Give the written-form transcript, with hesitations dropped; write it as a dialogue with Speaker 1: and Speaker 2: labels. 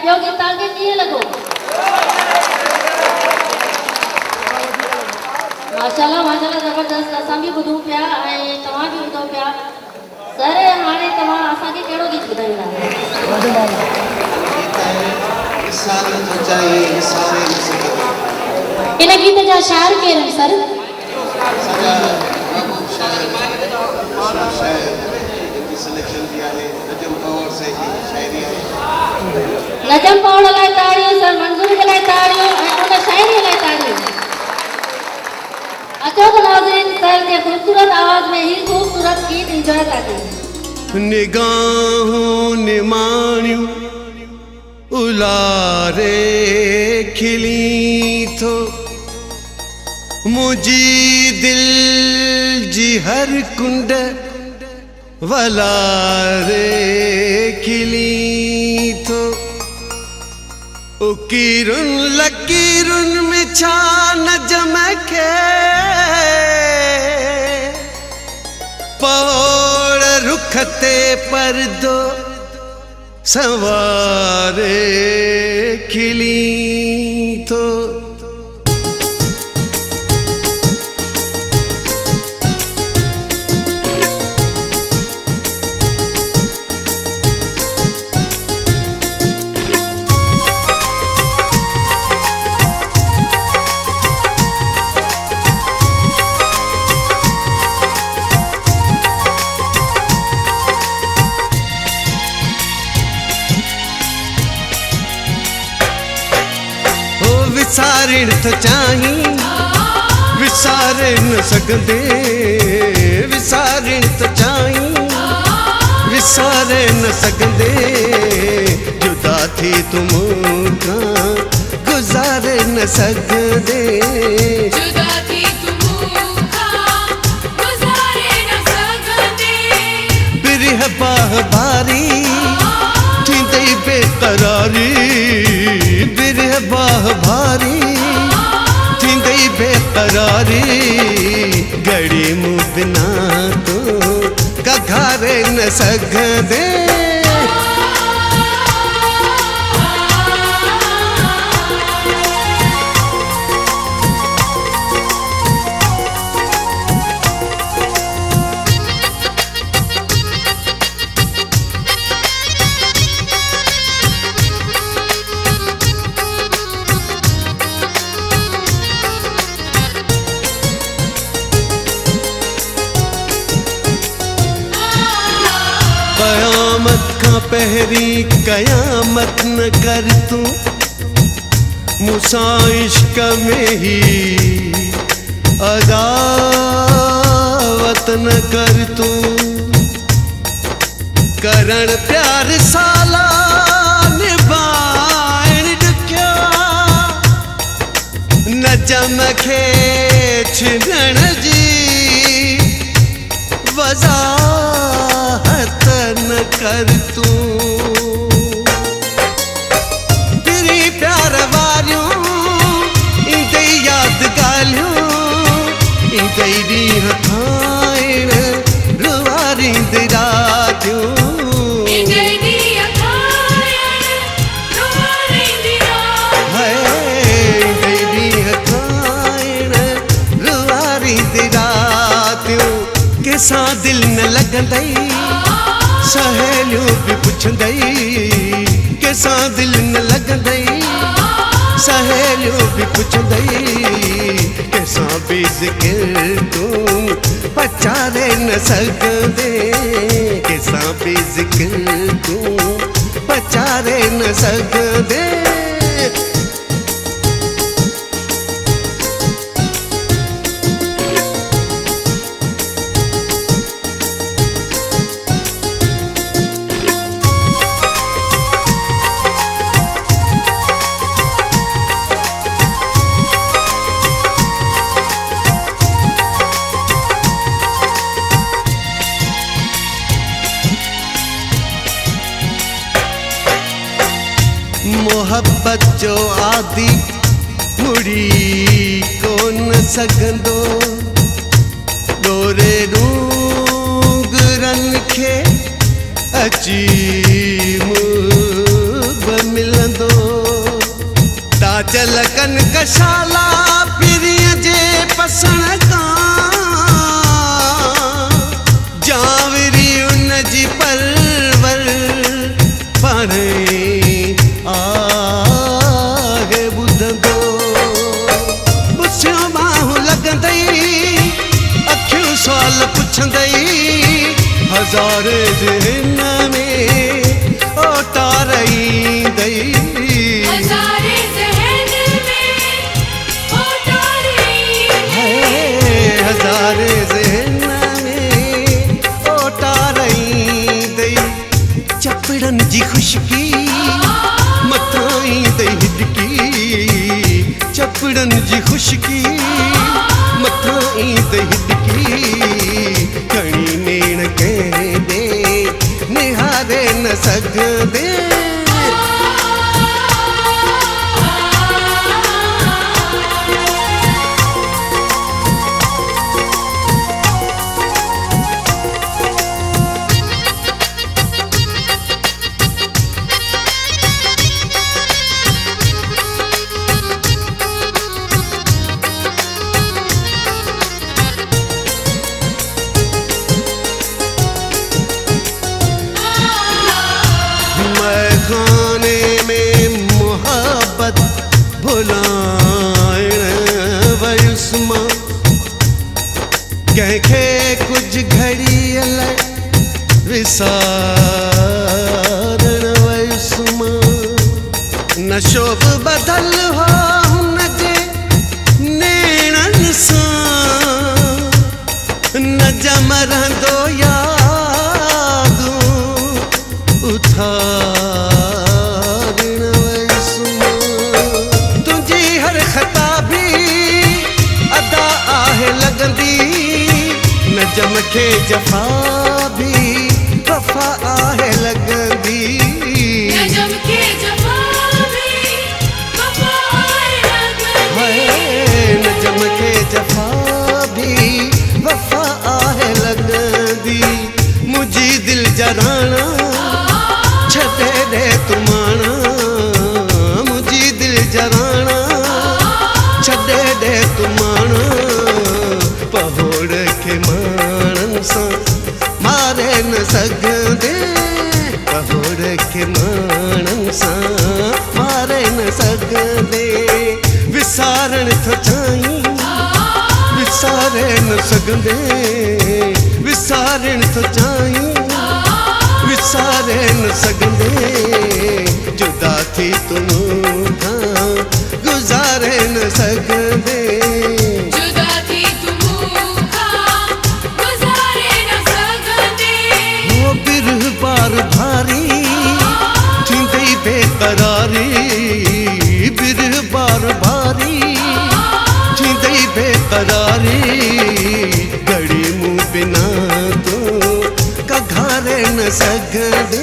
Speaker 1: ॿियो गीत तव्हांखे कीअं लॻो? माशाल्लाह माशाल्लाह ज़बरदस्त। असां बि ॿुधूं पिया ऐं तव्हां बि ॿुधो पिया। सर हाणे तव्हां असांखे कहिड़ो गीत ॿुधाईंदा? इन गीत जा शायर केरु आहिनि सर? नजम पवण लाइ ताड़ियूं सर, मंज़ूर जे लाइ ताड़ियूं ऐं उन शाइरीअ लाइ ताड़ियूं। अचो त नाज़रीन सर जे ख़ूबसूरत आवाज़ में ही ख़ूबसूरत गीत इंजॉय था कयूं।
Speaker 2: निगाहों ने माण्यूं उलारे खिली थो मुझी दिल जी हर कुंड वलारे खिली थो उकीरुन लकीरुन में छा नजम के पौड़ रुखते पर्दो सवारे खिली थो विसारण तो चाही विसारे न सकते विसारण तो चाही विसारे न सकते जुदा थी तुम का गुजारे न सकते
Speaker 3: जुदा थी तुम का गुजारे न सकते
Speaker 2: बिरह बाह भारी थी दई बेकरारी बिरह बाह भारी थी गई बेकरारी घड़ी मुँह बिना तो कघारे न सकते कयामत का पहरी कयामत न कर तू मुसा इश्क में ही अदावत न कर तू करण प्यार साला निभाइण ॾुखिया नजम खे छिनण जी वज़ाहत न कर तू तेरी प्यार वारियूं इंदई याद ॻाल्हियूं इंदई ॾींहं खाइण रुवारींदी रातियूं केसां दिल न लगंदई सहेलियूं भी पुछंदई केसां दिल न लगंदई सहेलियूं भी पुछंदई केसां भी ज़िक्र तूं पचारे न सकदे केसां भी ज़िक्र तूं पचारे न सकदे मोहब्बत जो आदि मुड़ी कोन सघंदो गोरे रूंगरन खे अची मुंहुं मिलंदो काजल कनकशाला पिरिय जे पसण जावरी उन जी परवर पाणे आहे ॿुधंदो पुछियो बाहूं लॻंदई अखियूं सुवाल पुछंदई हज़ारे ज़हन में ओटारईंदई
Speaker 3: हज़ारे ज़हन में ओटारईंदई
Speaker 2: हज़ारे ज़हन में ओटारईंदई चपड़न जी खुशकी मथां ईंदई हिडकी चपड़न जी खुशकी मथां ईंदई हिडकी खणी नेण कंहिं ॾे निहारे न सघंदे खाने में मोहब्बत भुलाइण वयुस्मा कंहिंखे कुछ घड़ीअ लाइ विसारण वयुस्मा नशो बि बदल हो हुनजे नेणनि सां न जमरंदो यादूं उथारण वयुस्मा तुंहिंजी हर ख़ता बि अदा आहे लॻंदी नजम खे जफ़ा बि वफ़ा आहे लॻंदी
Speaker 3: नजम खे जफ़ा बि वफ़ा आहे लॻंदी
Speaker 2: नजम खे जफ़ा बि वफ़ा आहे लॻंदी मुंहिंजी दिल जराना छॾे ॾे तूं माणा मुंहिंजी दिल जराना छॾे ॾे तूं माणा पहोड़ खे माणनि सां मारे न सघंदे पहोड़ खे माणनि सां मारे न सघंदे विसारण थो चाहीं विसारे न सघंदे विसारण थो चाहीं विसारे न सघंदे जुदा थी तूं मूंखां गुज़ारे न सघंदे
Speaker 3: जुदा थी तूं मूंखां गुज़ारे न सघंदे
Speaker 2: हो बिरह बार भारी थींदई बेक़रारी बिरह बार भारी थींदई बेक़रारी घड़ी मूं बिना तूं कघारे न सघंदे